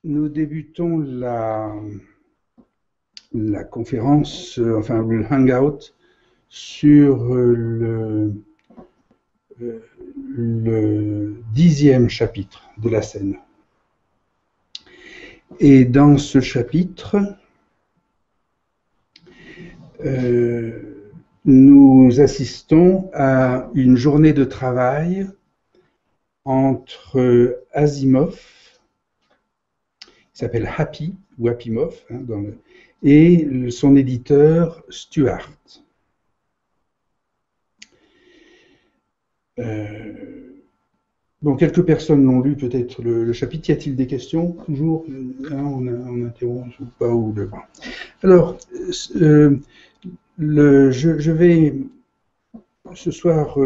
Nous débutons la conférence, enfin le hangout, sur le 10e chapitre de la scène. Et dans ce chapitre, nous assistons à une journée de travail entre Asimov, qui s'appelle Happy, ou Happymov, et son éditeur Stuart. Bon, quelques personnes l'ont lu peut-être le chapitre. Y a-t-il des questions? Toujours, on interrompt ou pas ou le... Alors, je vais ce soir,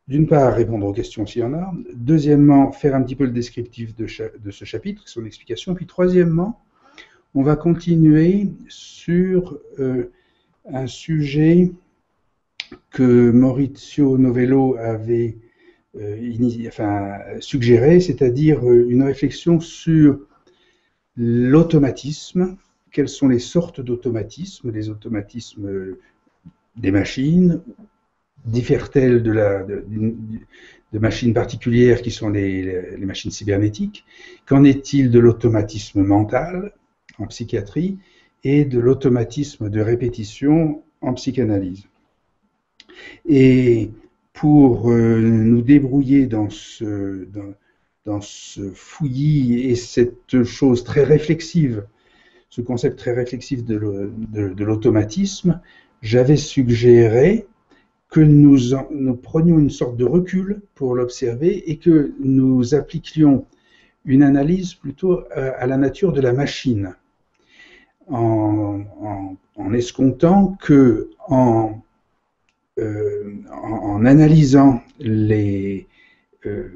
d'une part, répondre aux questions s'il y en a. Deuxièmement, faire un petit peu le descriptif de ce chapitre, son explication. Puis troisièmement, on va continuer sur un sujet que Maurizio Novello avait suggéré, c'est-à-dire une réflexion sur l'automatisme, quelles sont les sortes d'automatismes, les automatismes des machines, diffèrent-elles de machines particulières qui sont les machines cybernétiques, qu'en est-il de l'automatisme mental en psychiatrie et de l'automatisme de répétition en psychanalyse. Et pour nous débrouiller dans ce fouillis et cette chose très réflexive, ce concept très réflexif de l'automatisme, j'avais suggéré que nous prenions une sorte de recul pour l'observer et que nous appliquions une analyse plutôt à la nature de la machine, en escomptant que en analysant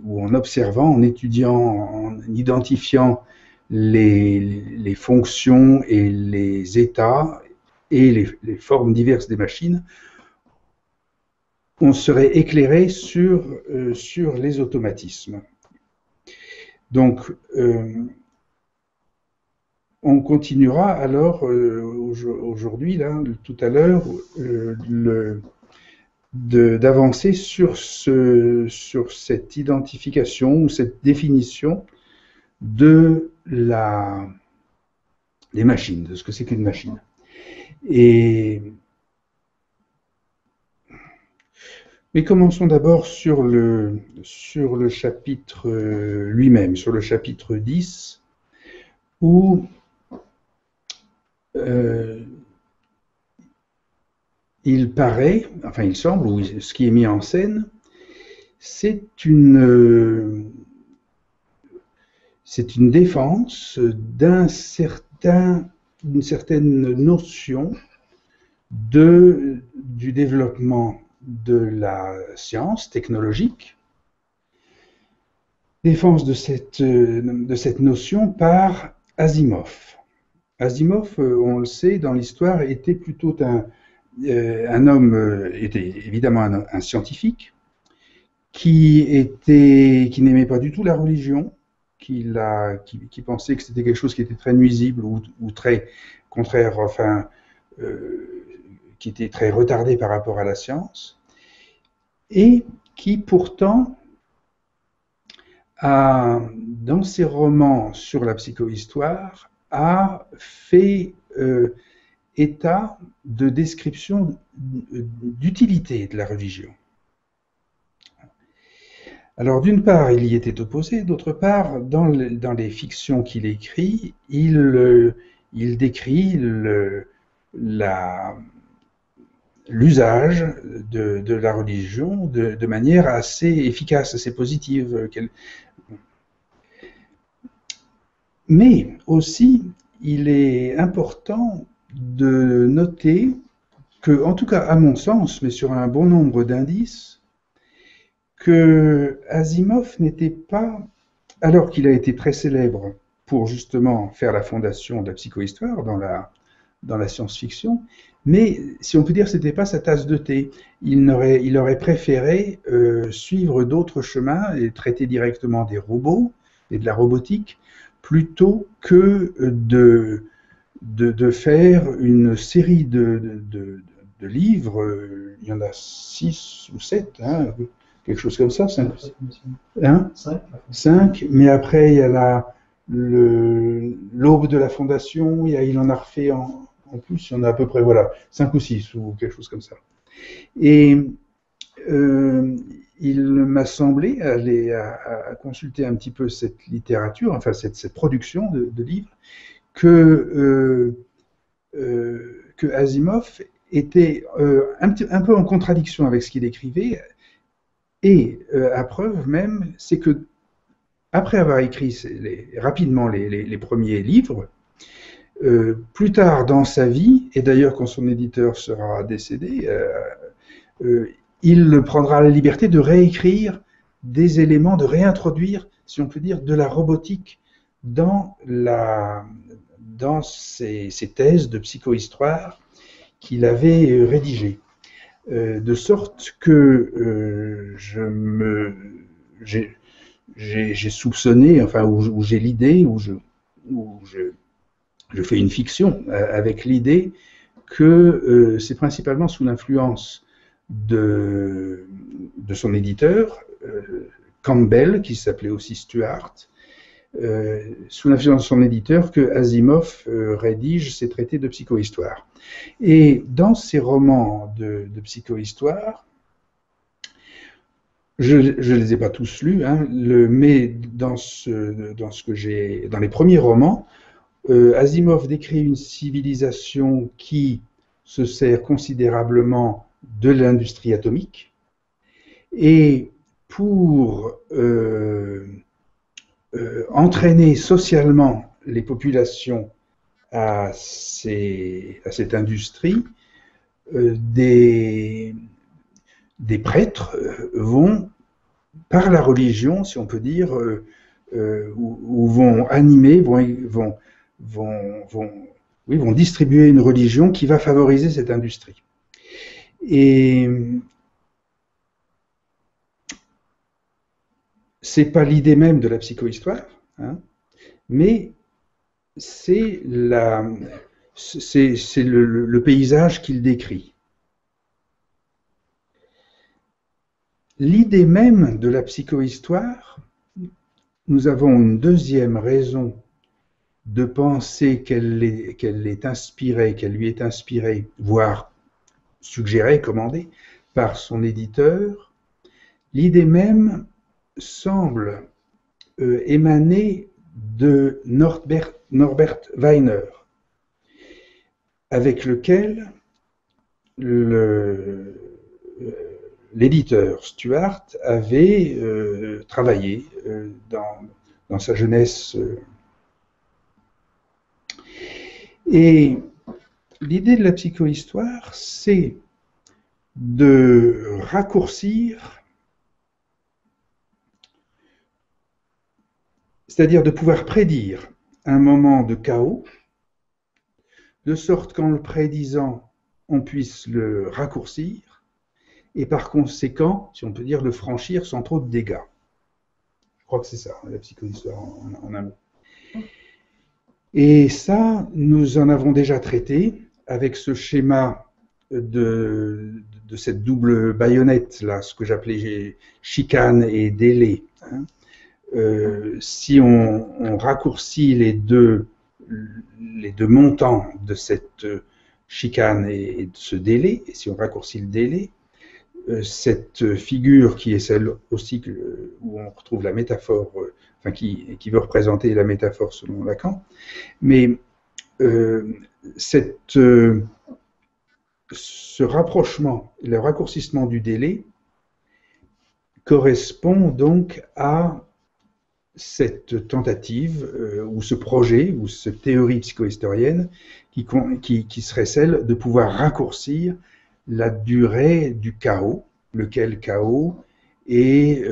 ou en observant, en étudiant, en identifiant les fonctions et les états et les formes diverses des machines, on serait éclairé sur les automatismes. Donc, on continuera alors aujourd'hui, là, tout à l'heure, d'avancer sur cette identification ou cette définition des machines, de ce que c'est qu'une machine. Mais commençons d'abord sur le chapitre lui-même, sur le chapitre 10, où il paraît, enfin il semble, ou ce qui est mis en scène, c'est une défense d'une certaine notion du développement de la science technologique, défense de cette notion par Asimov. Asimov, on le sait, dans l'histoire, était plutôt un homme, était évidemment un scientifique, qui n'aimait pas du tout la religion, qui pensait que c'était quelque chose qui était très nuisible ou très contraire, enfin, qui était très retardé par rapport à la science, et qui pourtant dans ses romans sur la psychohistoire, a fait état de description d'utilité de la religion. Alors, d'une part, il y était opposé, d'autre part, dans les fictions qu'il écrit, il décrit l'usage de la religion de manière assez efficace, assez positive. Mais aussi, il est important de noter que, en tout cas à mon sens, mais sur un bon nombre d'indices, que Asimov n'était pas, alors qu'il a été très célèbre pour justement faire la fondation de la psychohistoire dans la science-fiction, mais si on peut dire, c'était pas sa tasse de thé. Il aurait préféré suivre d'autres chemins et traiter directement des robots, et de la robotique, plutôt que de faire une série de livres. Il y en a 6 ou 7, hein, quelque chose comme ça, 5, hein, 5, mais après il y a l'aube de la fondation, il en a refait en plus, il y en a à peu près, voilà, 5 ou 6 ou quelque chose comme ça. Et il m'a semblé, à consulter un petit peu cette littérature, enfin cette production de livres, que Asimov était un peu en contradiction avec ce qu'il écrivait, et à preuve même, c'est que après avoir écrit rapidement les premiers livres, plus tard dans sa vie, et d'ailleurs quand son éditeur sera décédé, il prendra la liberté de réécrire des éléments, de réintroduire, si on peut dire, de la robotique dans ses thèses de psychohistoire qu'il avait rédigées. De sorte que j'ai soupçonné, enfin, où j'ai l'idée, où je fais une fiction avec l'idée que c'est principalement sous l'influence de son éditeur, Campbell, qui s'appelait aussi Stuart, sous l'influence de son éditeur, que Asimov rédige ses traités de psychohistoire. Et dans ces romans de psychohistoire, je ne les ai pas tous lus, hein, mais dans les premiers romans, Asimov décrit une civilisation qui se sert considérablement de l'industrie atomique, et pour entraîner socialement les populations à cette industrie, des prêtres vont, par la religion, si on peut dire, ou vont animer, vont distribuer une religion qui va favoriser cette industrie. Et c'est pas l'idée même de la psychohistoire, hein, mais c'est le paysage qu'il décrit. L'idée même de la psychohistoire, nous avons une deuxième raison de penser qu'elle est inspirée, qu'elle lui est inspirée, voire suggérée, commandée, par son éditeur. L'idée même semble émaner de Norbert Weiner, avec lequel l'éditeur Stuart avait travaillé dans sa jeunesse. Et l'idée de la psychohistoire, c'est de raccourcir, c'est-à-dire de pouvoir prédire un moment de chaos, de sorte qu'en le prédisant, on puisse le raccourcir, et par conséquent, si on peut dire, le franchir sans trop de dégâts. Je crois que c'est ça, la psychohistoire en un mot. Et ça, nous en avons déjà traité avec ce schéma de cette double baïonnette, là, ce que j'appelais chicane et délai. Hein. Si on raccourcit les deux montants de cette chicane et de ce délai, et si on raccourcit le délai, cette figure qui est celle aussi où on retrouve la métaphore, enfin qui veut représenter la métaphore selon Lacan, mais ce rapprochement, le raccourcissement du délai correspond donc à cette tentative ou ce projet ou cette théorie psychohistorienne qui serait celle de pouvoir raccourcir la durée du chaos, lequel chaos est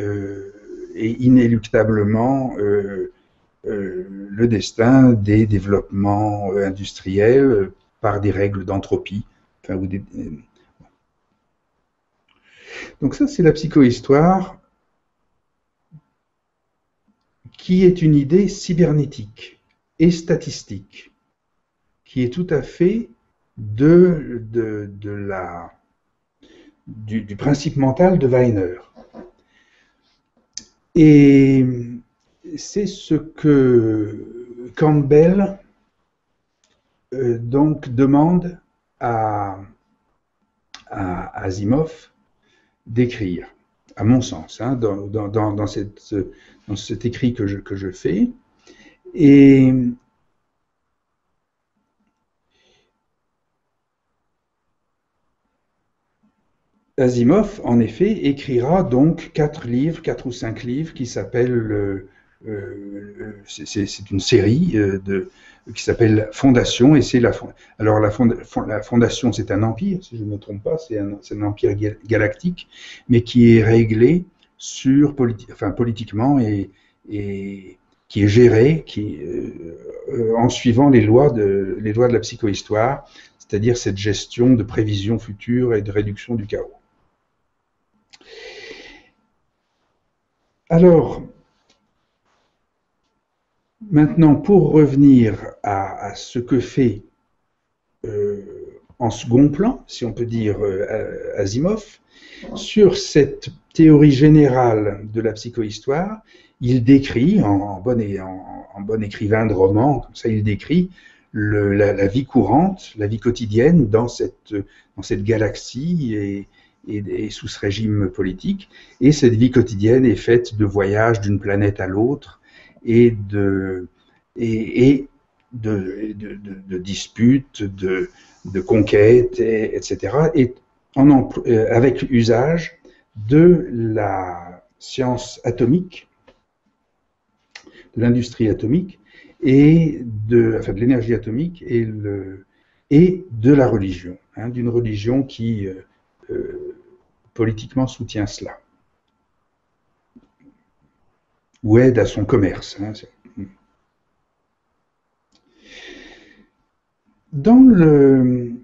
inéluctablement le destin des développements industriels par des règles d'entropie. Enfin, Donc ça, c'est la psychohistoire qui est une idée cybernétique et statistique, qui est tout à fait du principe mental de Weiner. Et c'est ce que Campbell donc demande à Asimov d'écrire, à mon sens, hein, dans cet écrit que je fais. Et Asimov, en effet, écrira donc 4 ou 5 livres qui s'appellent, c'est une série qui s'appelle Fondation, et c'est alors la Fondation, c'est un empire, si je ne me trompe pas, c'est un empire galactique, mais qui est réglé politiquement et qui est géré en suivant les lois de la psychohistoire, c'est-à-dire cette gestion de prévision future et de réduction du chaos. Alors, maintenant, pour revenir à ce que fait en second plan, si on peut dire, Asimov, sur cette théorie générale de la psychohistoire, il décrit, en bon écrivain de roman, comme ça, il décrit la vie courante, la vie quotidienne dans cette galaxie et sous ce régime politique. Et cette vie quotidienne est faite de voyages d'une planète à l'autre et de disputes, de conquêtes, etc. Et avec usage de la science atomique, de l'industrie atomique, et de l'énergie atomique et de la religion, hein, d'une religion qui politiquement soutient cela, ou aide à son commerce. Hein. Dans le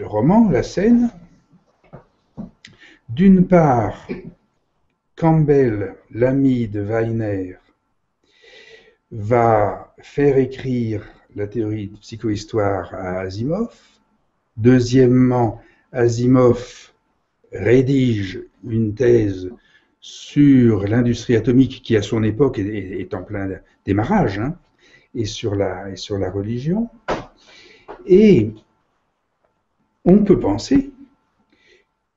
roman, la scène, d'une part, Campbell, l'ami de Weiner, va faire écrire la théorie de psychohistoire à Asimov. Deuxièmement, Asimov rédige une thèse sur l'industrie atomique qui, à son époque, est en plein démarrage, hein, et sur la religion. Et on peut penser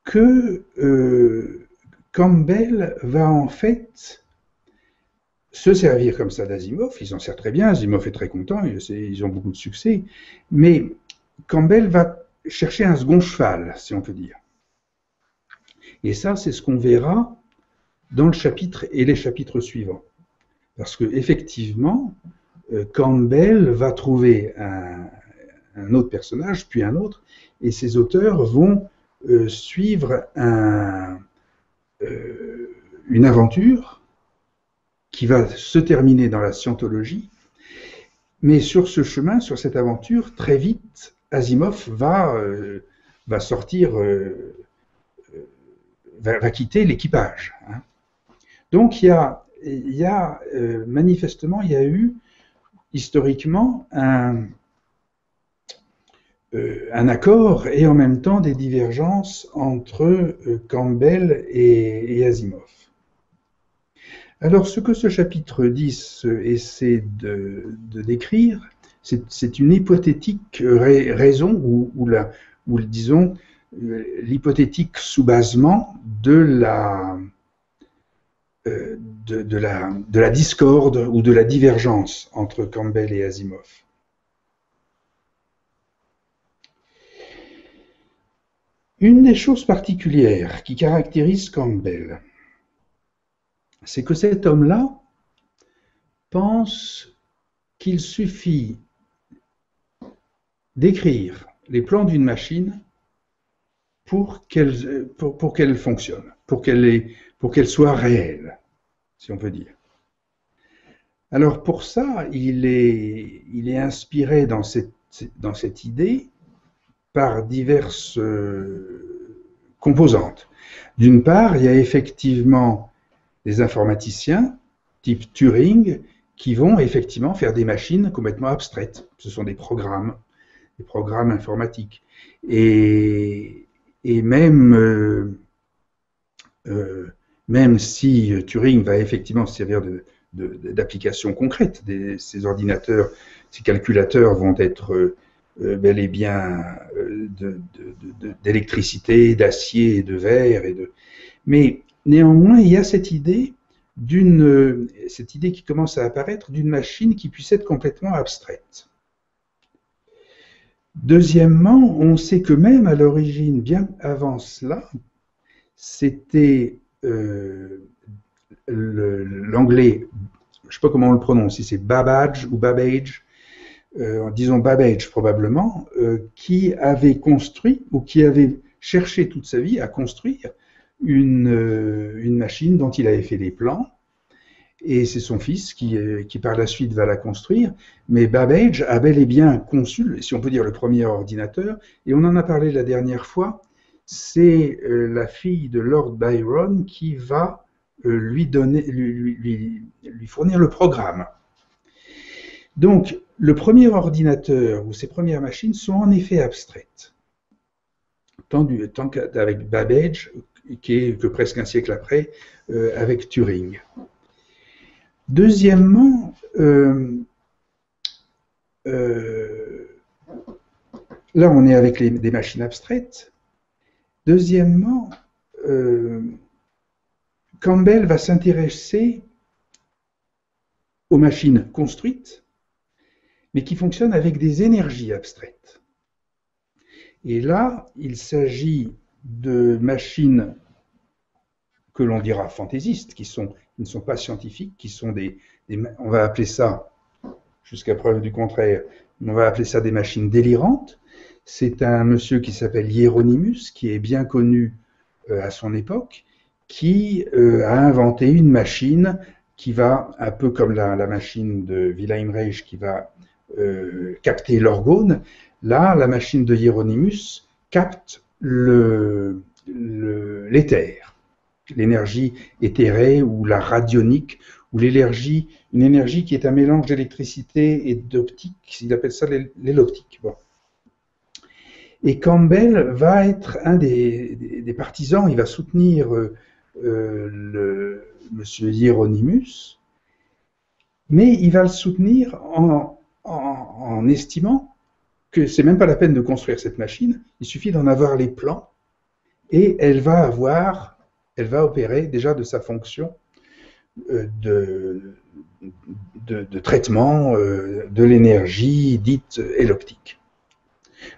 que Campbell va en fait se servir comme ça d'Asimov. Il s'en sert très bien, Asimov est très content, ils ont beaucoup de succès, mais Campbell va chercher un second cheval, si on peut dire. Et ça, c'est ce qu'on verra dans le chapitre et les chapitres suivants. Parce que effectivement, Campbell va trouver un autre personnage, puis un autre, et ces auteurs vont suivre une aventure qui va se terminer dans la scientologie, mais sur ce chemin, sur cette aventure, très vite, Asimov va sortir, va quitter l'équipage. Hein. Donc manifestement, il y a eu historiquement un accord et en même temps des divergences entre Campbell et Asimov. Alors, ce que ce chapitre 10 essaie de décrire, c'est une hypothétique raison, ou disons, l'hypothétique sous-basement de la discorde ou de la divergence entre Campbell et Asimov. Une des choses particulières qui caractérise Campbell, c'est que cet homme-là pense qu'il suffit d'écrire les plans d'une machine pour qu'elle fonctionne, pour qu'elle soit réelle, si on peut dire. Alors pour ça, il est inspiré dans cette idée par diverses composantes. D'une part, il y a effectivement des informaticiens type Turing qui vont effectivement faire des machines complètement abstraites. Ce sont des programmes informatiques. Et même si Turing va effectivement se servir d'applications concrètes, ces ordinateurs, ces calculateurs vont être bel et bien d'électricité, d'acier, de verre, mais néanmoins il y a cette idée qui commence à apparaître d'une machine qui puisse être complètement abstraite. Deuxièmement, on sait que même à l'origine, bien avant cela, c'était l'anglais, je ne sais pas comment on le prononce, si c'est Babbage ou Babbage, disons Babbage probablement, qui avait construit ou qui avait cherché toute sa vie à construire une machine dont il avait fait les plans, et c'est son fils qui par la suite va la construire. Mais Babbage a bel et bien conçu, si on peut dire, le premier ordinateur, et on en a parlé la dernière fois. C'est la fille de Lord Byron qui va lui fournir le programme. Donc, le premier ordinateur ou ces premières machines sont en effet abstraites. Tant avec Babbage, que presque un siècle après, avec Turing. Deuxièmement, là on est avec des machines abstraites. Deuxièmement, Campbell va s'intéresser aux machines construites, mais qui fonctionnent avec des énergies abstraites. Et là, il s'agit de machines que l'on dira fantaisistes, qui ne sont pas scientifiques, qui sont on va appeler ça, jusqu'à preuve du contraire, on va appeler ça des machines délirantes. C'est un monsieur qui s'appelle Hieronymus, qui est bien connu à son époque, qui a inventé une machine qui va, un peu comme la machine de Wilhelm Reich, qui va capter l'orgone. Là, la machine de Hieronymus capte l'éther, l'énergie éthérée ou la radionique, ou une énergie qui est un mélange d'électricité et d'optique, il appelle ça l'optique. Bon. Et Campbell va être un des partisans, il va soutenir monsieur Hieronymus, mais il va le soutenir en estimant que c'est même pas la peine de construire cette machine, il suffit d'en avoir les plans, et elle va opérer déjà de sa fonction de traitement de l'énergie dite éloptique.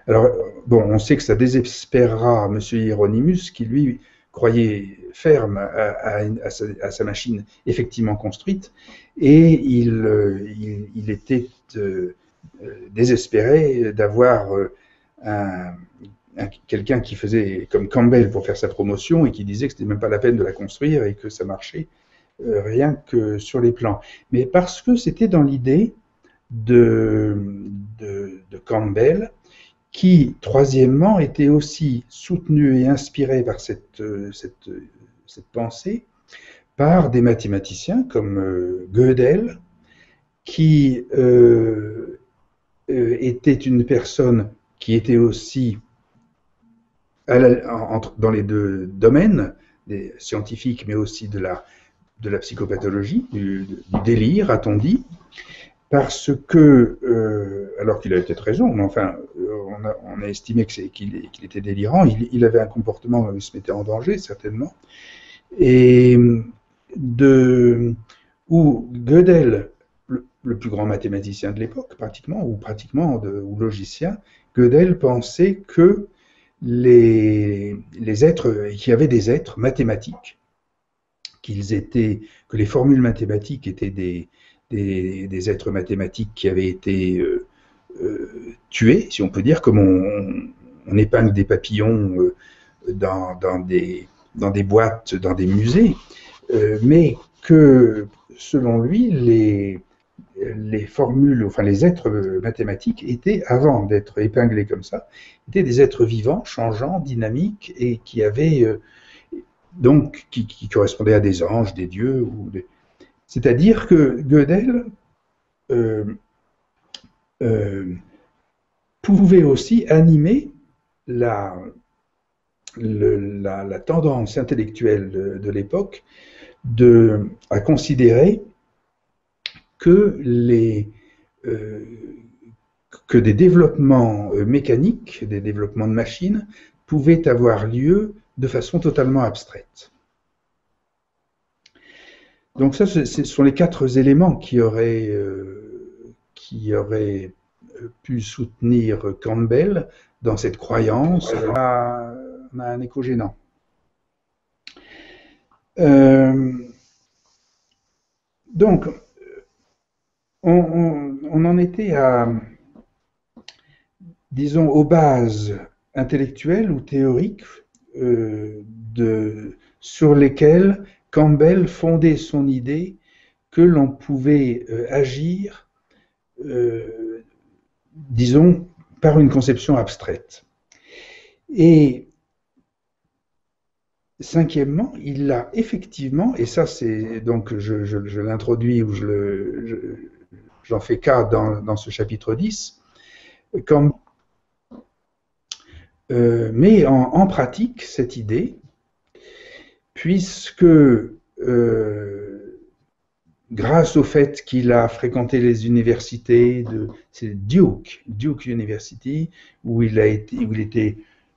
Alors, bon, on sait que ça désespérera M. Hieronymus, qui lui croyait ferme à sa machine effectivement construite, et il était désespéré d'avoir quelqu'un qui faisait comme Campbell pour faire sa promotion et qui disait que c'était même pas la peine de la construire et que ça marchait rien que sur les plans. Mais parce que c'était dans l'idée de Campbell, qui, troisièmement, était aussi soutenu et inspiré par cette pensée par des mathématiciens comme Gödel, qui était une personne qui était aussi dans les deux domaines, des scientifiques, mais aussi de la psychopathologie, du délire, a-t-on dit, parce que, alors qu'il avait peut-être raison, mais enfin, on a estimé qu'il était délirant, il avait un comportement où il se mettait en danger, certainement, et où Gödel, le plus grand mathématicien de l'époque, ou logicien, Gödel pensait que qu'il y avait des êtres mathématiques, que les formules mathématiques étaient des êtres mathématiques qui avaient été tués, si on peut dire, comme on épingle des papillons dans des boîtes, dans des musées, mais que, selon lui, les formules, enfin les êtres mathématiques étaient, avant d'être épinglés comme ça, étaient des êtres vivants, changeants, dynamiques, et qui avaient donc qui correspondaient à des anges, des dieux. C'est-à-dire que Gödel euh, euh, pouvait aussi animer la, la tendance intellectuelle de l'époque à considérer que, euh, que des développements mécaniques, des développements de machines, pouvaient avoir lieu de façon totalement abstraite. Donc ça, ce sont les 4 éléments qui auraient pu soutenir Campbell dans cette croyance. On a un écho gênant. Donc, on en était à, disons, aux bases intellectuelles ou théoriques sur lesquelles Campbell fondait son idée que l'on pouvait agir, disons, par une conception abstraite. Et cinquièmement, il a effectivement, et ça c'est donc je l'introduis ou j'en fais cas dans ce chapitre 10, comme, met en pratique cette idée, puisque grâce au fait qu'il a fréquenté les universités c'est Duke University, où il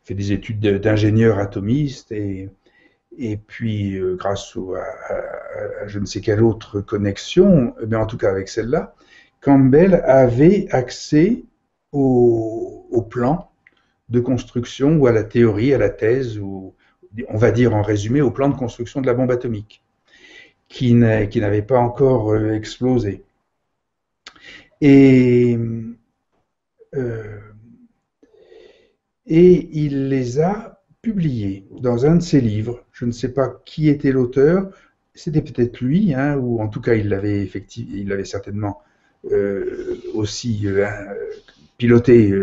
fait des études d'ingénieur atomiste, et puis grâce à je ne sais quelle autre connexion, mais en tout cas avec celle-là, Campbell avait accès au plan de construction ou à la théorie, à la thèse, ou on va dire en résumé au plan de construction de la bombe atomique, qui n'avait pas encore explosé. Et il les a publiés dans un de ses livres. Je ne sais pas qui était l'auteur, c'était peut-être lui, hein, ou en tout cas il l'avait certainement aussi piloté,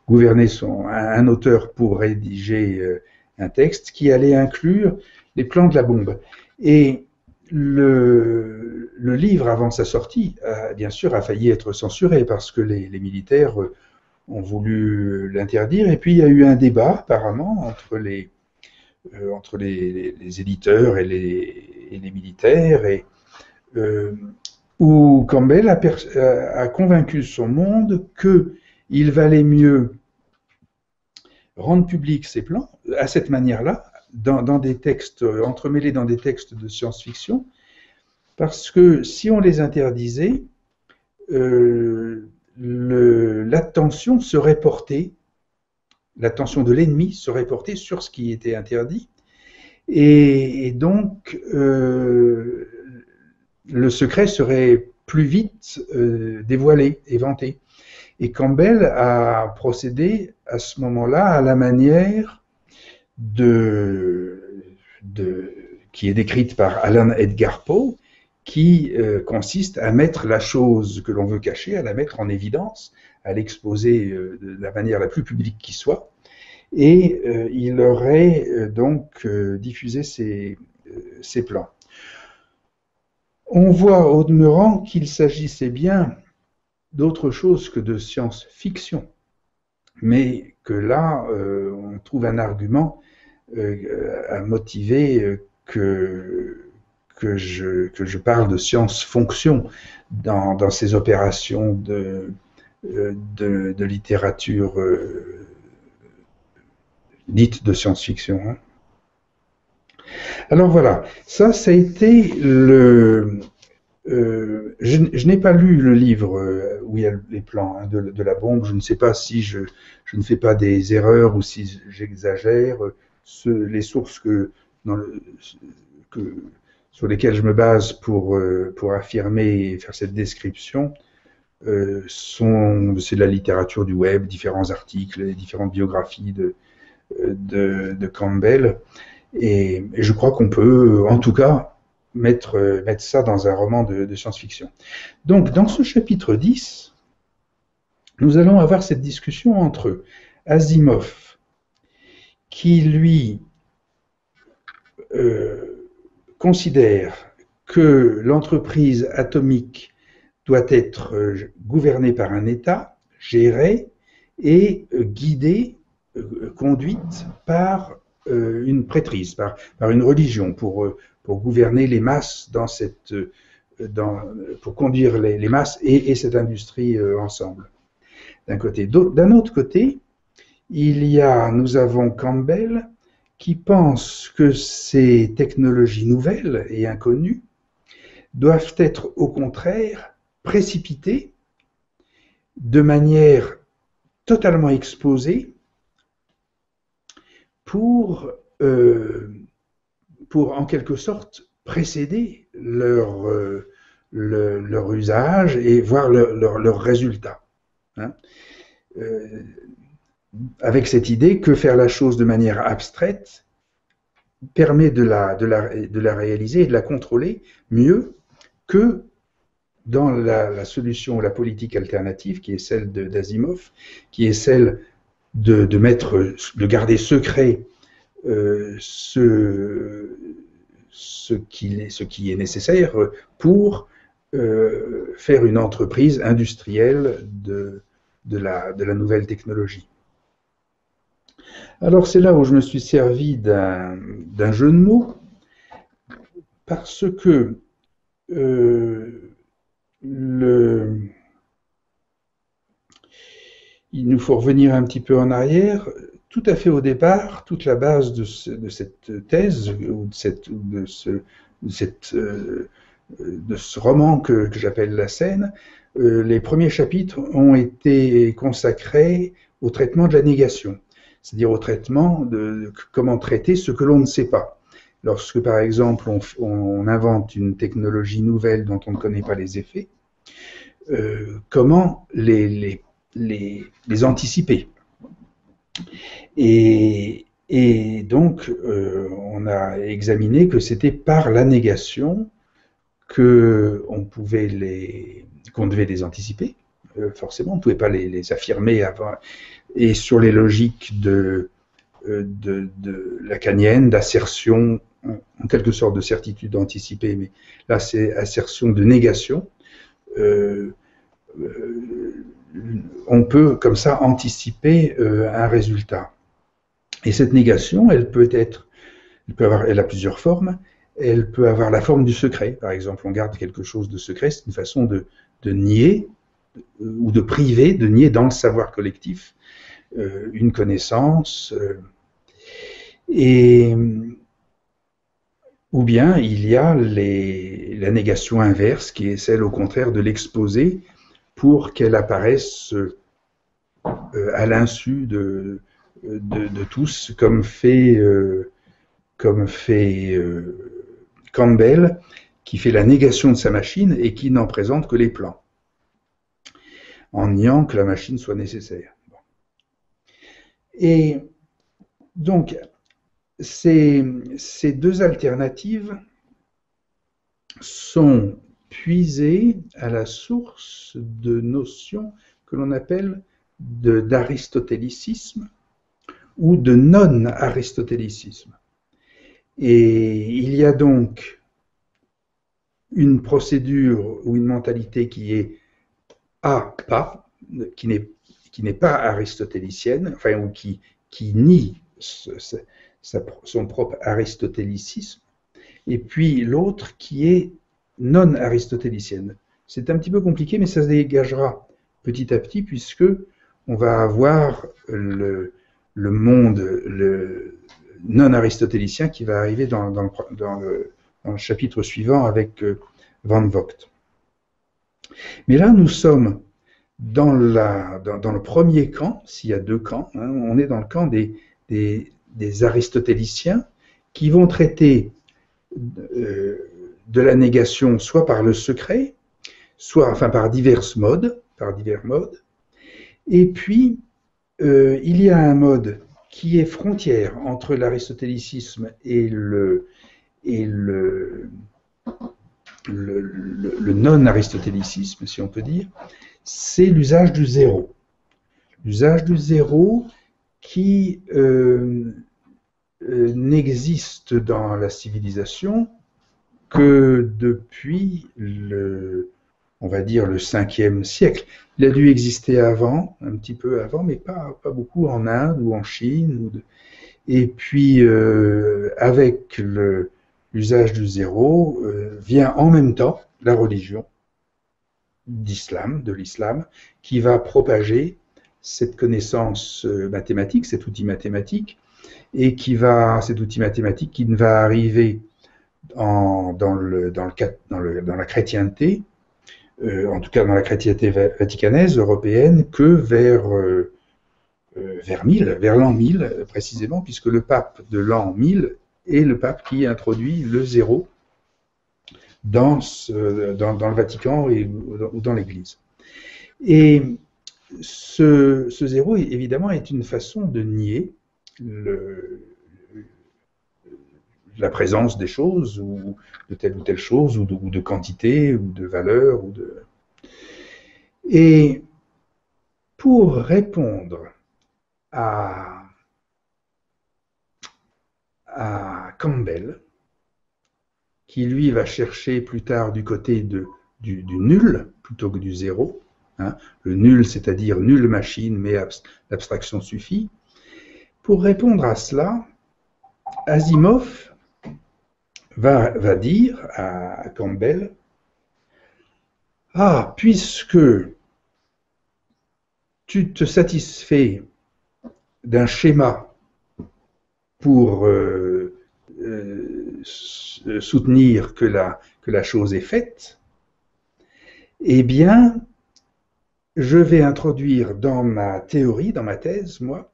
gouverné un auteur pour rédiger un texte qui allait inclure les plans de la bombe. Et le livre, avant sa sortie, bien sûr, a failli être censuré parce que les militaires ont voulu l'interdire. Et puis, il y a eu un débat, apparemment, entre les éditeurs et les militaires, où Campbell a convaincu son monde qu'il valait mieux rendre public ces plans à cette manière-là, dans des textes entremêlés dans des textes de science-fiction, parce que si on les interdisait, l'attention serait portée, l'attention de l'ennemi serait portée sur ce qui était interdit, et donc le secret serait plus vite dévoilé, éventé. Et Campbell a procédé à ce moment-là à la manière qui est décrite par Alan Edgar Poe, qui consiste à mettre la chose que l'on veut cacher, à la mettre en évidence, à l'exposer de la manière la plus publique qui soit. Et il aurait donc diffusé ces plans. On voit au demeurant qu'il s'agissait bien d'autre chose que de science-fiction, mais que là, on trouve un argument à motiver que je parle de science-fonction dans ces opérations de littérature dite de science-fiction. Hein. Alors voilà, ça a été je n'ai pas lu le livre où il y a les plans hein, de la bombe. Je ne sais pas si je ne fais pas des erreurs ou si j'exagère. Les sources sur lesquelles je me base pour affirmer et faire cette description c'est de la littérature du web, différents articles, différentes biographies de Campbell. Et je crois qu'on peut, en tout cas, mettre ça dans un roman de science-fiction. Donc, dans ce chapitre 10, nous allons avoir cette discussion entre Asimov, qui lui considère que l'entreprise atomique doit être gouvernée par un État, gérée et guidée, conduite par une prêtrise, par une religion, pour gouverner les masses dans cette, pour conduire les masses et cette industrie ensemble. D'un côté. D'un autre côté, nous avons Campbell qui pense que ces technologies nouvelles et inconnues doivent être au contraire précipitées de manière totalement exposée pour en quelque sorte précéder leur usage et voir leur résultat. Hein, avec cette idée que faire la chose de manière abstraite permet de la réaliser et de la contrôler mieux que dans la solution, la politique alternative, qui est celle d'Asimov, qui est celle de garder secret ce qui est nécessaire pour faire une entreprise industrielle de la nouvelle technologie. Alors c'est là où je me suis servi d'un jeu de mots, parce que il nous faut revenir un petit peu en arrière. Tout à fait au départ, toute la base de cette thèse, ou de ce roman que j'appelle La Scène, les premiers chapitres ont été consacrés au traitement de la négation, c'est-à-dire au traitement de comment traiter ce que l'on ne sait pas. Lorsque, par exemple, on invente une technologie nouvelle dont on ne connaît pas les effets, comment les anticiper. Et donc, on a examiné que c'était par la négation qu'on devait les anticiper. Forcément, on ne pouvait pas les affirmer avant. Et sur les logiques de lacanienne, d'assertion, en quelque sorte de certitude anticipée, mais là c'est assertion de négation, on peut comme ça anticiper un résultat. Et cette négation, elle a plusieurs formes. Elle peut avoir la forme du secret. Par exemple, on garde quelque chose de secret, c'est une façon de nier ou de priver, de nier dans le savoir collectif une connaissance. Ou bien il y a la négation inverse, qui est celle au contraire de l'exposer pour qu'elle apparaisse à l'insu de tous, comme fait Campbell, qui fait la négation de sa machine et qui n'en présente que les plans, en niant que la machine soit nécessaire. Bon. Et donc, ces deux alternatives sont puisées à la source de notions que l'on appelle d'aristotélicisme ou de non-aristotélicisme. Et il y a donc une procédure ou une mentalité qui est qui n'est pas aristotélicienne, enfin, ou qui nie son propre aristotélicisme, et puis l'autre qui est non-aristotélicienne. C'est un petit peu compliqué, mais ça se dégagera petit à petit, puisque on va avoir le monde non-aristotélicien qui va arriver dans le chapitre suivant avec Van Vogt. Mais là, nous sommes dans le premier camp, s'il y a deux camps, hein, on est dans le camp des aristotéliciens qui vont traiter de la négation soit par le secret, soit par divers modes. Et puis, il y a un mode qui est frontière entre l'aristotélicisme et le non-aristotélicisme, si on peut dire, c'est l'usage du zéro. L'usage du zéro qui n'existe dans la civilisation que depuis on va dire le 5e siècle. Il a dû exister avant, un petit peu avant, mais pas beaucoup en Inde ou en Chine. Et puis, avec l'usage du zéro, vient en même temps la religion de l'islam, qui va propager cette connaissance mathématique, cet outil mathématique, et cet outil mathématique qui ne va arriver dans la chrétienté, en tout cas dans la chrétienté vaticanaise, européenne, que vers l'an 1000 précisément, puisque le pape de l'an 1000 est le pape qui introduit le zéro dans le Vatican ou dans l'Église. Et ce zéro, évidemment, est une façon de nier la présence des choses, ou de telle ou telle chose, ou de quantité, ou de valeur. Et pour répondre à Campbell, qui lui va chercher plus tard du côté du nul plutôt que du zéro, hein, le nul, c'est-à-dire nulle machine, mais l'abstraction suffit. Pour répondre à cela, Asimov va dire à Campbell, puisque tu te satisfais d'un schéma pour soutenir que la chose est faite, eh bien, je vais introduire dans ma théorie, dans ma thèse, moi,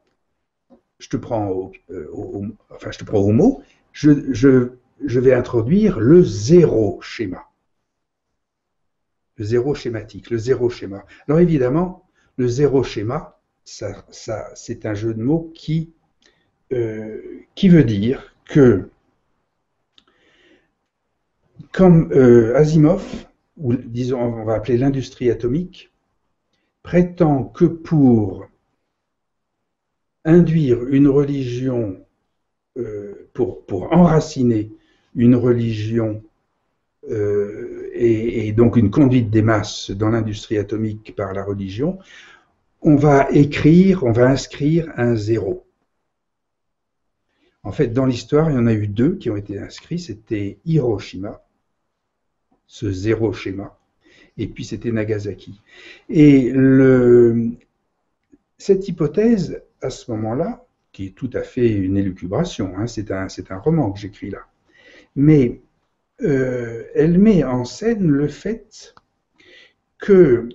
je te prends au mot, je vais introduire le zéro schéma. Le zéro schématique, le zéro schéma. Alors évidemment, le zéro schéma, c'est un jeu de mots qui veut dire que, comme Asimov, ou disons, on va appeler l'industrie atomique, prétend que pour induire une religion, pour enraciner une religion et donc une conduite des masses dans l'industrie atomique par la religion, on va inscrire un zéro. En fait, dans l'histoire, il y en a eu deux qui ont été inscrits, c'était Hiroshima, ce zéro schéma, et puis c'était Nagasaki. Et cette hypothèse, à ce moment-là, qui est tout à fait une élucubration, hein, c'est un roman que j'écris là, mais elle met en scène le fait que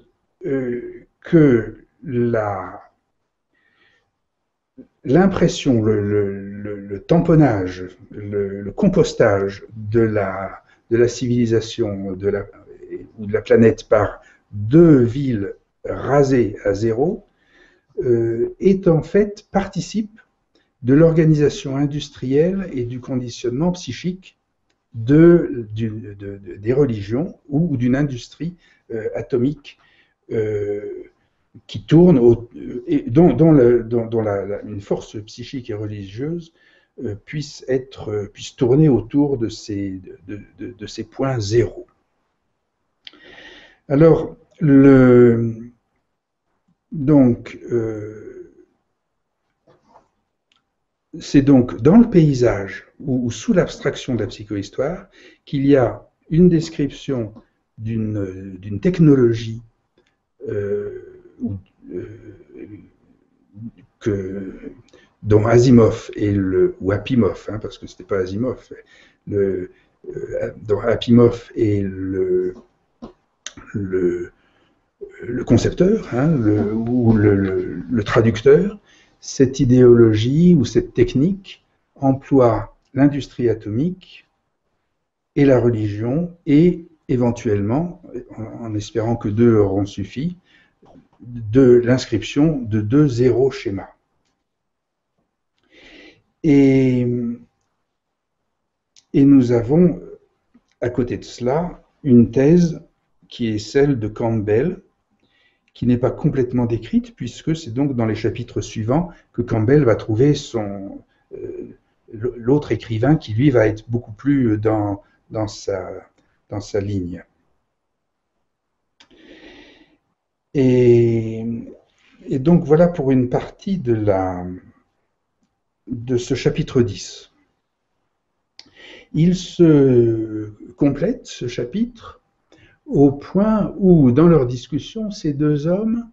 l'impression, le tamponnage, le compostage de la civilisation ou de la planète par deux villes rasées à zéro participe de l'organisation industrielle et du conditionnement psychique des religions ou d'une industrie atomique qui tourne, dont une force psychique et religieuse puisse tourner autour de ces points zéro. Alors, c'est donc dans le paysage ou sous l'abstraction de la psychohistoire qu'il y a une description d'une technologie dont Asimov ou Apimov, hein, parce que c'était pas Asimov, dont Apimov est le concepteur, hein, ou le traducteur. Cette idéologie ou cette technique emploie l'industrie atomique et la religion et éventuellement, en espérant que deux auront suffi, de l'inscription de deux zéro schémas. Et nous avons, à côté de cela, une thèse qui est celle de Campbell, qui n'est pas complètement décrite, puisque c'est donc dans les chapitres suivants que Campbell va trouver l'autre écrivain qui, lui, va être beaucoup plus dans sa ligne. Et donc, voilà pour une partie de ce chapitre 10. Il se complète, ce chapitre, au point où, dans leur discussion, ces deux hommes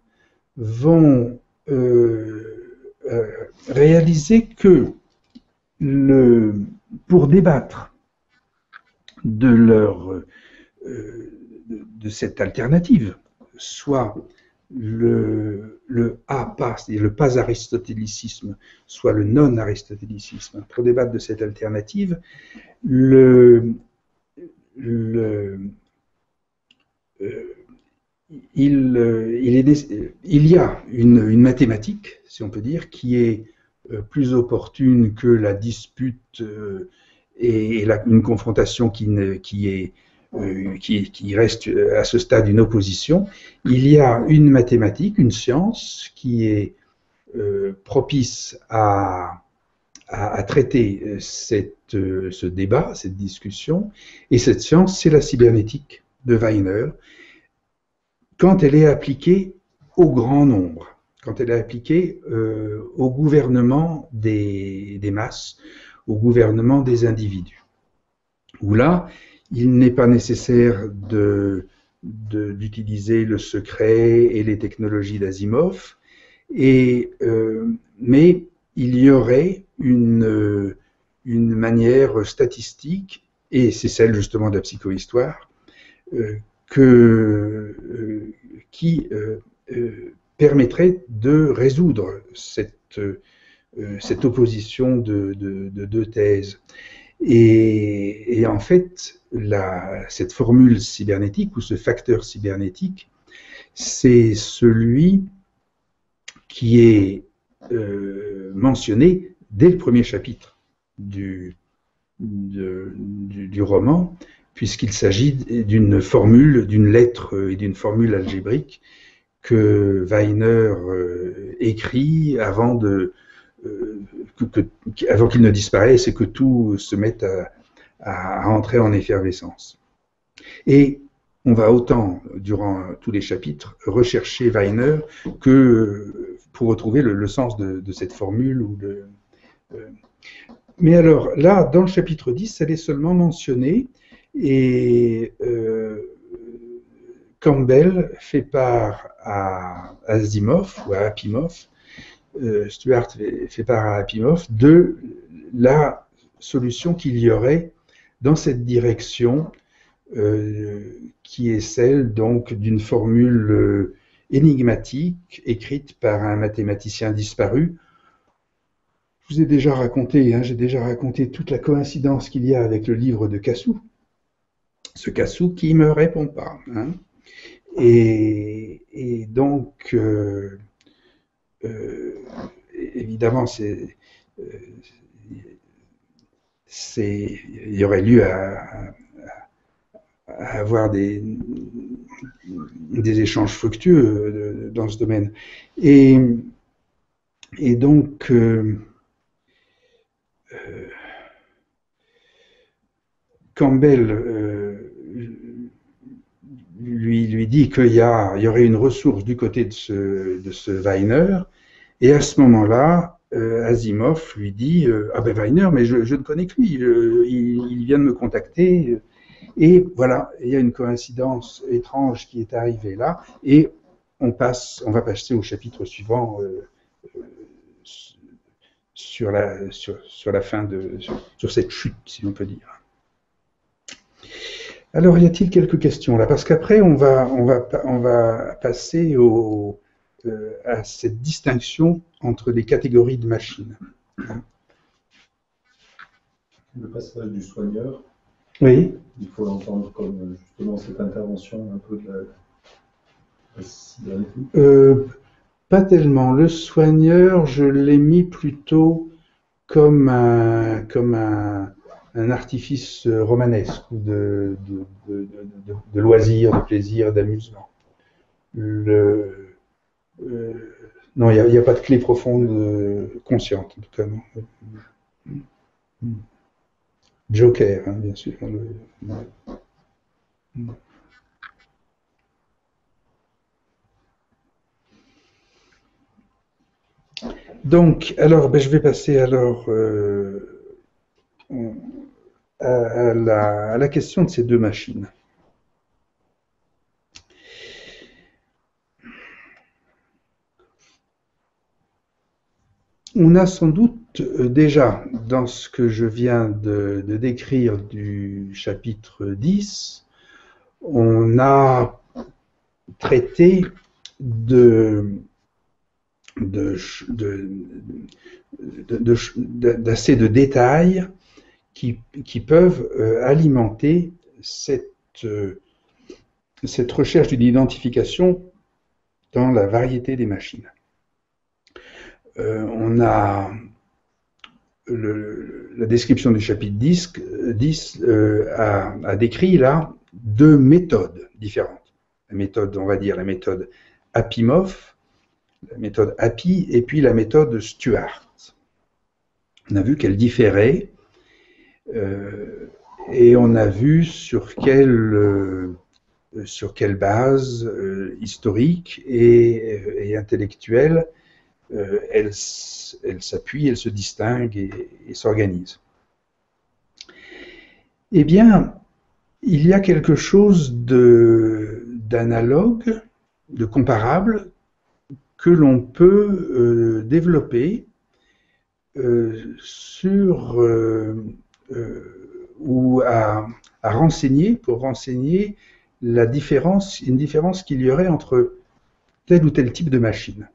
vont réaliser que pour débattre de cette alternative, soit le pas, c'est-à-dire le pas aristotélicisme, soit le non-aristotélicisme, pour débattre de cette alternative, il y a une mathématique, si on peut dire, qui est plus opportune que la dispute et une confrontation qui reste à ce stade une opposition. Il y a une mathématique, une science qui est propice à traiter ce débat, cette discussion, et cette science, c'est la cybernétique de Wiener, quand elle est appliquée au grand nombre, quand elle est appliquée au gouvernement des masses, au gouvernement des individus. Où là, il n'est pas nécessaire d'utiliser le secret et les technologies d'Asimov, mais il y aurait une manière statistique, et c'est celle justement de la psychohistoire, qui permettrait de résoudre cette opposition de deux thèses. Et en fait, cette formule cybernétique ou ce facteur cybernétique, c'est celui qui est mentionné dès le premier chapitre du roman, puisqu'il s'agit d'une formule, d'une lettre et d'une formule algébrique que Wiener écrit avant qu'il ne disparaisse et que tout se mette à entrer en effervescence. Et on va autant, durant tous les chapitres, rechercher Wiener que pour retrouver le sens de cette formule. Mais alors, là, dans le chapitre 10, elle est seulement mentionnée, et Campbell fait part à Asimov ou à Asimov, Stuart fait part à Asimov de la solution qu'il y aurait dans cette direction, qui est celle donc d'une formule énigmatique écrite par un mathématicien disparu. Je vous ai déjà raconté, j'ai déjà raconté toute la coïncidence qu'il y a avec le livre de Cassou. Ce Cassou qui ne me répond pas. Et donc, évidemment, il y aurait lieu à avoir des échanges fructueux dans ce domaine. Et donc, Campbell lui dit qu'il y aurait une ressource du côté de ce Wiener, et à ce moment-là, Asimov lui dit ah ben Wiener, mais je ne connais que lui, il vient de me contacter, et voilà, il y a une coïncidence étrange qui est arrivée là, et on va passer au chapitre suivant sur la fin sur cette chute, si on peut dire. Alors, y a-t-il quelques questions là? Parce qu'après, on va passer à cette distinction entre les catégories de machines. Le passage du soigneur, oui. Il faut l'entendre comme justement cette intervention un peu de la cybernétique. Pas tellement. Le soigneur, je l'ai mis plutôt comme un artifice romanesque de loisirs, de plaisir, d'amusement. Non, il n'y a pas de clé profonde consciente, en tout cas. Non. Joker, hein, bien sûr. Donc, alors, ben, je vais passer alors à la question de ces deux machines. On a sans doute déjà, dans ce que je viens de décrire du chapitre 10, on a traité d'assez de détails qui peuvent alimenter cette recherche d'une identification dans la variété des machines. On a la description du chapitre 10 a décrit là deux méthodes différentes. La méthode, on va dire, la méthode Appimov, la méthode Appy, et puis la méthode Stuart. On a vu qu'elles différaient, et on a vu sur quelle base historique et intellectuelle elles s'appuient, elles se distinguent et s'organisent. Eh bien, il y a quelque chose d'analogue, de comparable, que l'on peut développer ou à renseigner, pour renseigner une différence qu'il y aurait entre tel ou tel type de machine.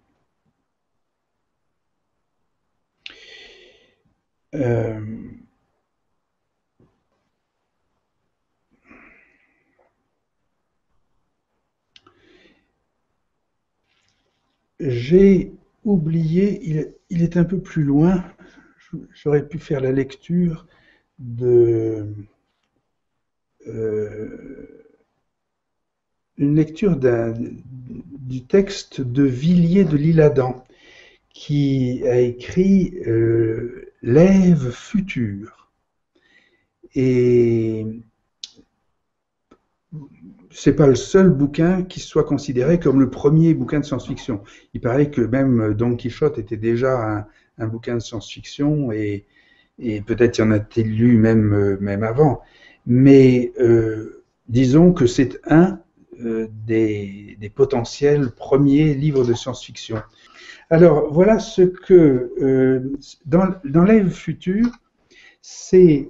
J'ai oublié, il est un peu plus loin, j'aurais pu faire la lecture une lecture du texte de Villiers de l'Isle-Adam, qui a écrit L'Ève future. Et c'est pas le seul bouquin qui soit considéré comme le premier bouquin de science-fiction. Il paraît que même Don Quichotte était déjà un bouquin de science-fiction et peut-être y en a-t-il lu même avant. Mais disons que c'est un des potentiels premiers livres de science-fiction. Alors voilà ce que dans l'Ève future, c'est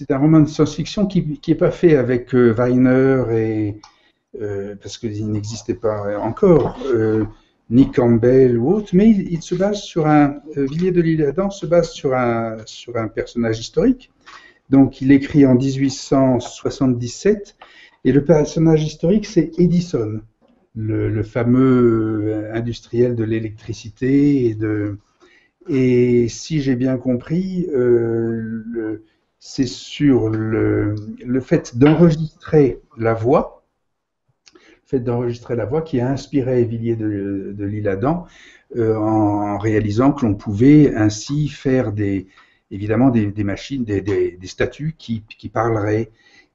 un roman de science-fiction qui n'est pas fait avec Weiner parce qu'il n'existait pas encore ni Campbell ou autre, mais il se base sur Villiers de l'Isle-Adam se base sur un personnage historique. Donc il écrit en 1877 et le personnage historique c'est Edison, le fameux industriel de l'électricité et si j'ai bien compris, c'est sur le fait d'enregistrer la voix, qui a inspiré Villiers de l'Isle-Adam en réalisant que l'on pouvait ainsi faire évidemment des machines, des statues qui parleraient.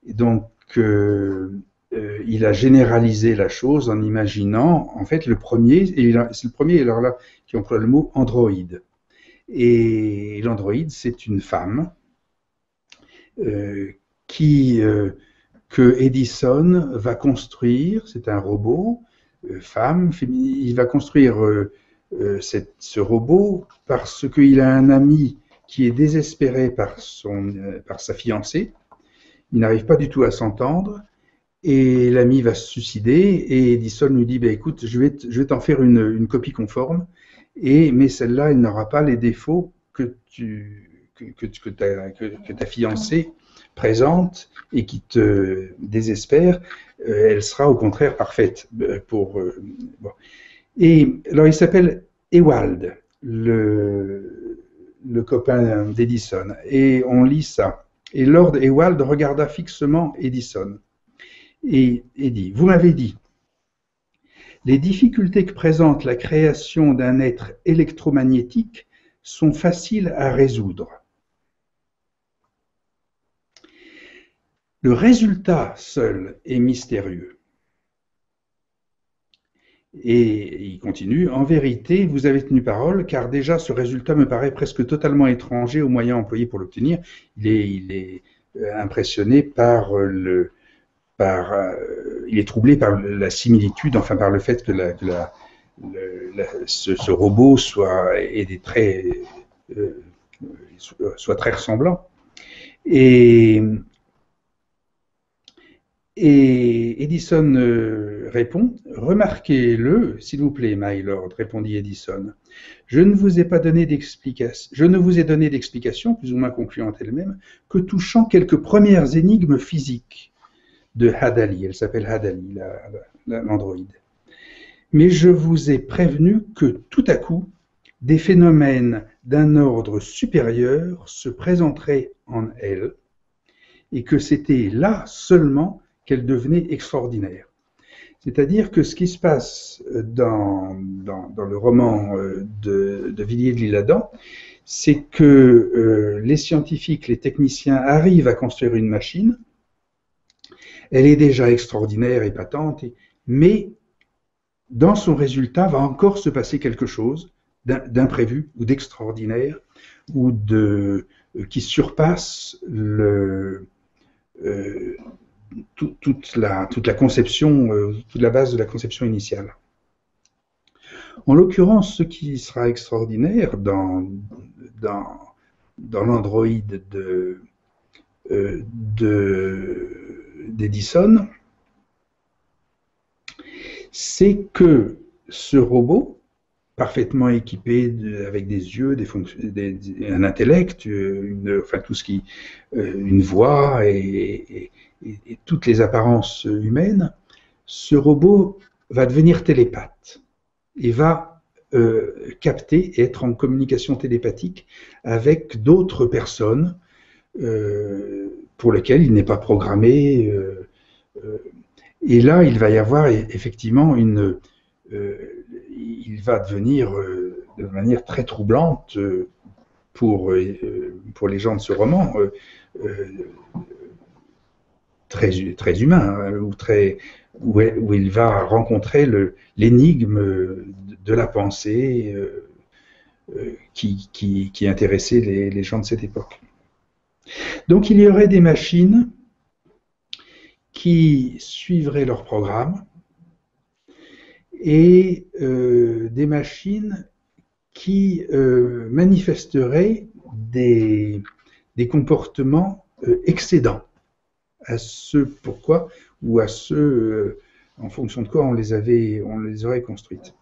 Et donc, il a généralisé la chose en imaginant, en fait, c'est le premier alors là qui emploie le mot androïde. Et l'androïde, c'est une femme que Edison va construire, c'est un robot, femme, il va construire ce robot parce qu'il a un ami qui est désespéré par sa fiancée, il n'arrive pas du tout à s'entendre, et l'ami va se suicider, et Edison lui dit, écoute, je vais t'en faire une copie conforme, mais celle-là, elle n'aura pas les défauts que ta fiancée présente et qui te désespère, elle sera au contraire parfaite. Bon. Et alors, il s'appelle Ewald, le copain d'Edison, et on lit ça. Et Lord Ewald regarda fixement Edison et dit, vous m'avez dit, Les difficultés que présente la création d'un être électromagnétique sont faciles à résoudre. Le résultat seul est mystérieux. Et il continue, en vérité, vous avez tenu parole, car déjà ce résultat me paraît presque totalement étranger aux moyens employés pour l'obtenir. Il est impressionné par il est troublé par la similitude, enfin par le fait que ce robot ait des traits, soit très ressemblant. Et Edison répond, « Remarquez-le, s'il vous plaît, my lord, répondit Edison. Je ne vous ai donné d'explication, plus ou moins concluante elle-même, que touchant quelques premières énigmes physiques de Hadali. Elle s'appelle Hadali, l'androïde. Mais je vous ai prévenu que tout à coup, des phénomènes d'un ordre supérieur se présenteraient en elle, et que c'était là seulement qu'elle devenait extraordinaire. » C'est-à-dire que ce qui se passe dans le roman de Villiers de l'Isle-Adam, c'est que les scientifiques, les techniciens arrivent à construire une machine. Elle est déjà extraordinaire, épatante, mais dans son résultat va encore se passer quelque chose d'imprévu ou d'extraordinaire ou qui surpasse toute la conception, toute la base de la conception initiale. En l'occurrence, ce qui sera extraordinaire dans l'androïde d'Edison, c'est que ce robot, parfaitement équipé avec des yeux, un intellect, tout ce qui, une voix et toutes les apparences humaines, ce robot va devenir télépathe et va capter et être en communication télépathique avec d'autres personnes pour lesquelles il n'est pas programmé. Et là, il va y avoir effectivement il va devenir de manière très troublante pour les gens de ce roman, très humain, où il va rencontrer l'énigme de la pensée qui intéressait les gens de cette époque. Donc il y aurait des machines qui suivraient leur programme et des machines qui manifesteraient des comportements excédents à ce pourquoi ou à ce en fonction de quoi on les aurait construites.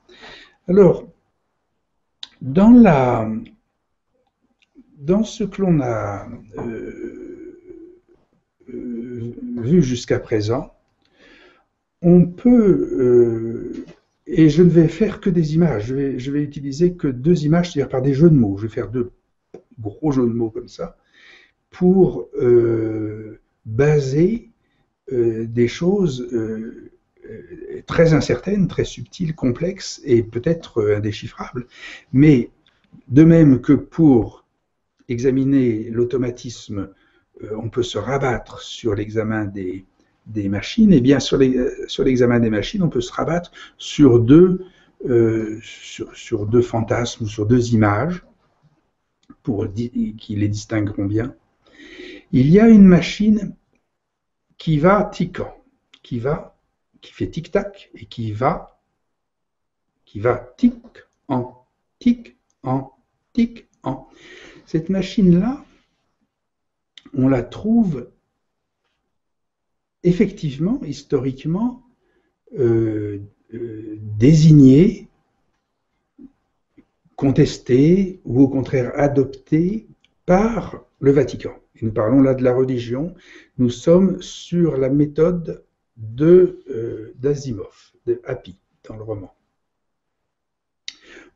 Alors, dans ce que l'on a vu jusqu'à présent, on peut, et je ne vais faire que des images, je vais utiliser que 2 images, c'est-à-dire par des jeux de mots. Je vais faire 2 gros jeux de mots comme ça, pour baser des choses très incertaines, très subtiles, complexes et peut-être indéchiffrables. Mais de même que pour examiner l'automatisme, on peut se rabattre sur l'examen des machines, et bien sur l'examen des machines, on peut se rabattre sur deux fantasmes, sur 2 images, qui les distingueront bien. Il y a une machine qui va tiquant, qui fait tic-tac, et qui va tic-en, tic-en, tic-en. Cette machine-là, on la trouve effectivement, historiquement, désignée, contestée, ou au contraire adoptée par le Vatican. Et nous parlons là de la religion. Nous sommes sur la méthode d'Asimov, de Happy, dans le roman.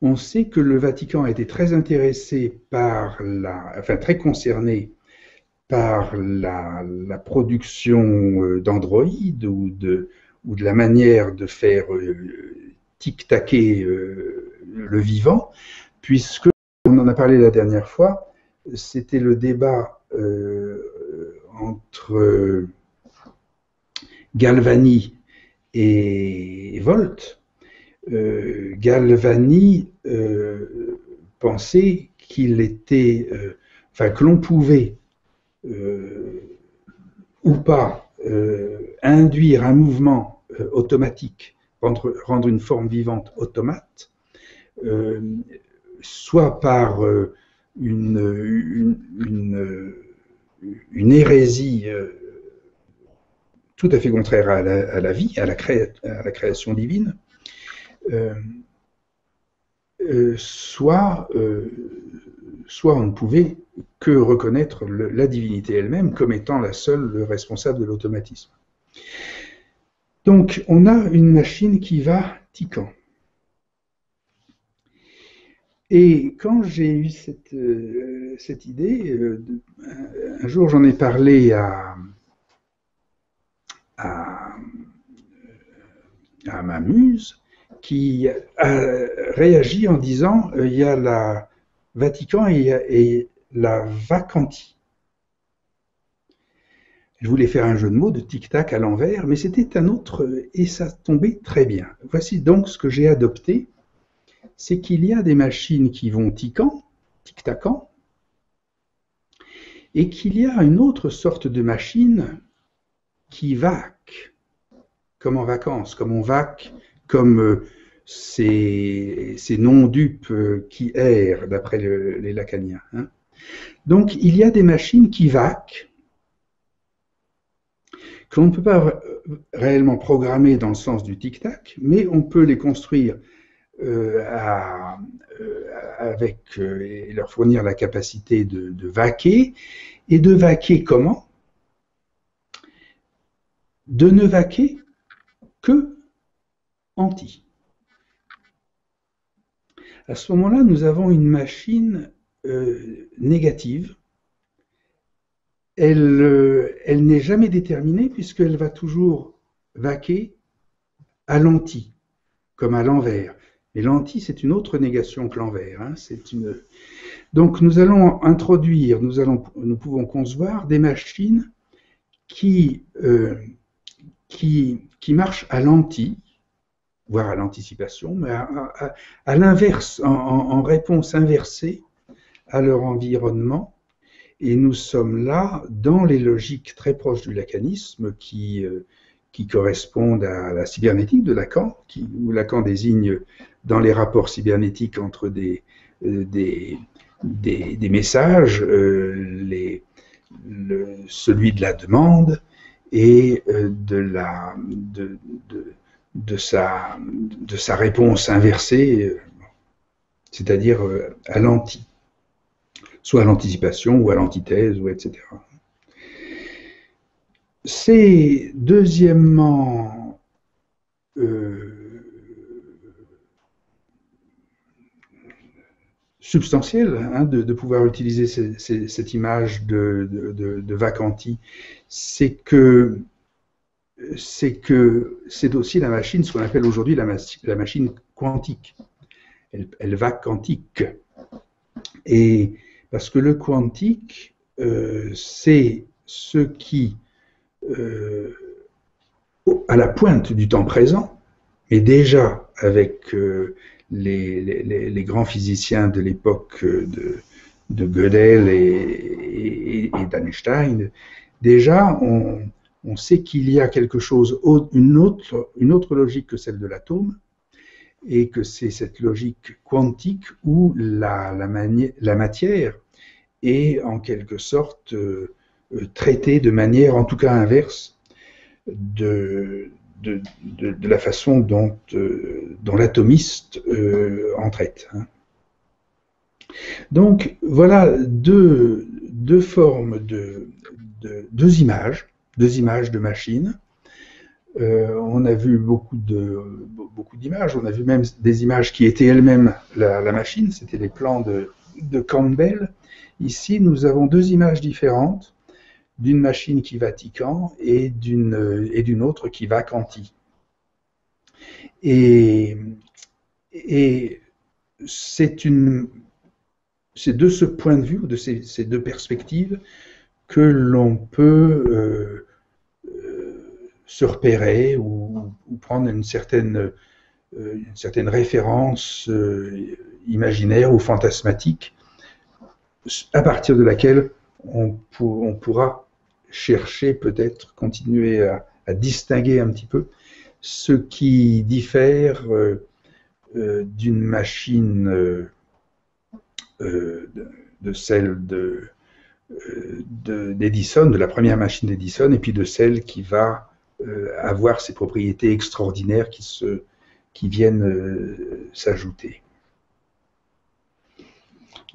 On sait que le Vatican a été très intéressé très concerné par la production d'androïdes ou de la manière de faire tic-taquer le vivant, puisque, on en a parlé la dernière fois, c'était le débat entre Galvani et Volt. Galvani pensait qu'il était, que l'on pouvait ou pas induire un mouvement automatique, rendre une forme vivante automate, soit par une hérésie tout à fait contraire à la vie, à la création divine, soit on ne pouvait que reconnaître la divinité elle-même comme étant la seule responsable de l'automatisme. Donc, on a une machine qui va tiquant. Et quand j'ai eu cette idée, un jour j'en ai parlé à ma muse, qui a réagi en disant il y a la Vatican et la Vacantie. Je voulais faire un jeu de mots de tic-tac à l'envers, mais c'était un autre, et ça tombait très bien. Voici donc ce que j'ai adopté, c'est qu'il y a des machines qui vont tic-tacant, et qu'il y a une autre sorte de machine qui vaque, comme en vacances, comme on vaque, comme ces non-dupes qui errent, d'après les lacaniens. Hein. Donc, il y a des machines qui vaquent, que l'on ne peut pas réellement programmer dans le sens du tic-tac, mais on peut les construire et leur fournir la capacité de vaquer. Et de vaquer comment? De ne vaquer que anti. À ce moment-là, nous avons une machine négative. Elle n'est jamais déterminée puisqu'elle va toujours vaquer à l'anti, comme à l'envers. Mais l'anti, c'est une autre négation que l'envers. Hein. Donc nous allons introduire, nous pouvons concevoir des machines qui marchent à l'anti, voire à l'anticipation, mais à l'inverse, en réponse inversée à leur environnement. Et nous sommes là dans les logiques très proches du lacanisme qui correspondent à la cybernétique de Lacan, où Lacan désigne dans les rapports cybernétiques entre des messages, celui de la demande et de sa réponse inversée, c'est-à-dire à l'anti, soit à l'anticipation ou à l'antithèse, ou etc. C'est deuxièmement substantiel hein, de pouvoir utiliser cette image de Vacanti, c'est que c'est aussi la machine, ce qu'on appelle aujourd'hui la machine quantique. Elle va quantique. Et parce que le quantique, c'est ce qui, à la pointe du temps présent, mais déjà avec les grands physiciens de l'époque de Gödel et d'Einstein, déjà on sait qu'il y a quelque chose, une autre logique que celle de l'atome, et que c'est cette logique quantique où la matière est en quelque sorte traitée de manière en tout cas inverse de la façon dont l'atomiste en traite. Hein. Donc voilà deux formes deux images de machines. On a vu beaucoup d'images, on a vu même des images qui étaient elles-mêmes la machine, c'était les plans de Campbell. Ici, nous avons deux images différentes, d'une machine qui va tiquant et d'une autre qui va quanti. Et Et c'est de ce point de vue, de ces deux perspectives, que l'on peut se repérer ou prendre une certaine référence imaginaire ou fantasmatique, à partir de laquelle on pourra chercher, peut-être, continuer à distinguer un petit peu ce qui diffère d'une machine de celle d'Edison, de la première machine d'Edison, et puis de celle qui va avoir ces propriétés extraordinaires qui viennent s'ajouter.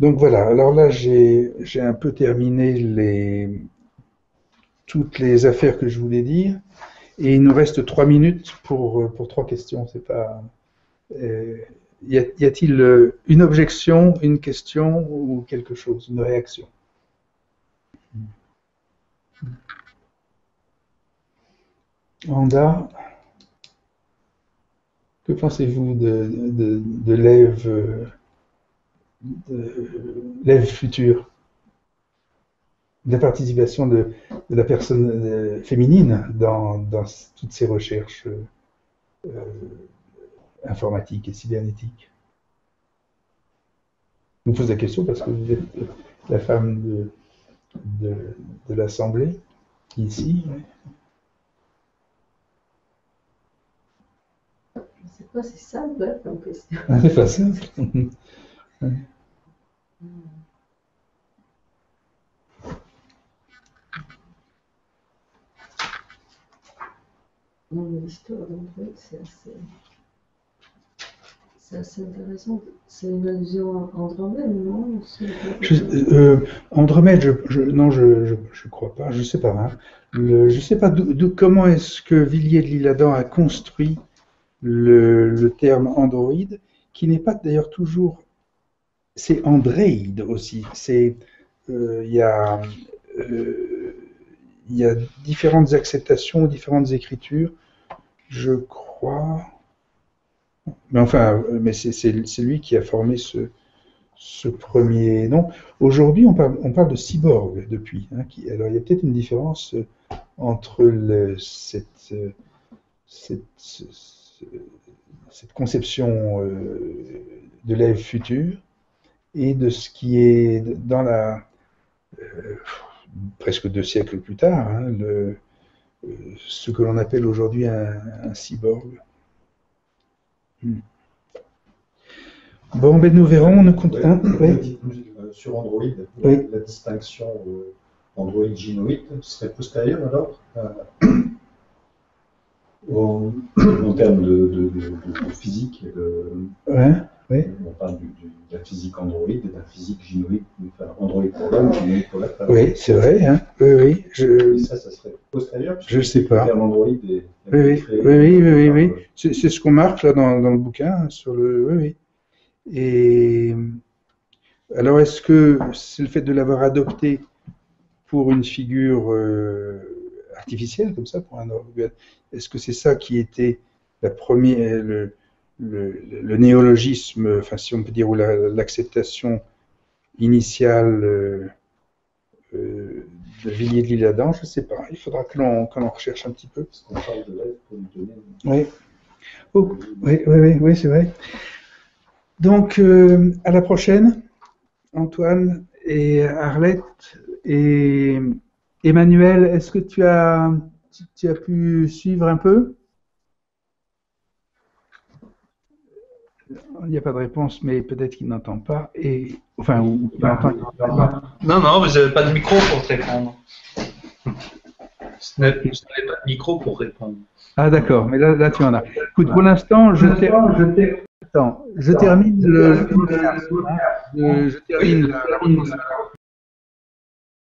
Donc voilà, alors là j'ai un peu terminé toutes les affaires que je voulais dire, et il nous reste 3 minutes pour 3 questions. C'est pas, y a-t-il une objection, une question ou quelque chose, une réaction? Wanda, que pensez-vous de l'Ève future, de la participation de la personne féminine dans toutes ces recherches informatiques et cybernétiques? Je vous pose la question parce que vous êtes la femme de l'Assemblée, ici. Je ne sais pas, c'est simple comme question. C'est pas simple. L'histoire d'Android, c'est assez intéressant. C'est une allusion à Andromède, non? Andromède, non, je crois pas, je sais pas. Hein. Je sais pas comment est-ce que Villiers de l'Isle-Adam a construit le terme Android, qui n'est pas d'ailleurs toujours. C'est Android aussi. Il y a différentes acceptations, différentes écritures, je crois. Mais enfin, c'est lui qui a formé ce premier nom. Aujourd'hui, on parle de cyborg depuis. Hein, alors, il y a peut-être une différence entre cette conception de l'Ève future et de ce qui est dans presque 2 siècles plus tard, hein, ce que l'on appelle aujourd'hui un cyborg. Bon, ben nous verrons. Sur Android, oui. La distinction Android-Gynoïde serait postérieure alors en termes de physique. Oui. On parle de la physique Android et de la physique Gynoïde, enfin Android pour l'homme, Gynoïde pour la femme. Oui, c'est vrai. Hein. Oui. Et ça serait postérieur. Je ne sais pas. Le terme Android est oui. C'est ce qu'on marque là dans le bouquin sur le. Oui. Et alors, est-ce que c'est le fait de l'avoir adopté pour une figure artificielle comme ça, pour un organe, est-ce que c'est ça qui était la première, le néologisme, enfin si on peut dire, ou l'acceptation initiale de Villiers de l'Isle-Adam? Je ne sais pas. Il faudra que l'on recherche un petit peu. Parce qu'on parle de l'Ève pour lui donner. Oui, c'est vrai. Donc, à la prochaine, Antoine et Arlette et Emmanuel, est-ce que tu as pu suivre un peu? Il n'y a pas de réponse, mais peut-être qu'il n'entend pas. Enfin, ou il entend. Non, vous n'avez pas de micro pour répondre. Vous n'avez pas de micro pour répondre. Ah d'accord, mais là tu en as. Écoute, pour l'instant, je termine le podcast. Je termine la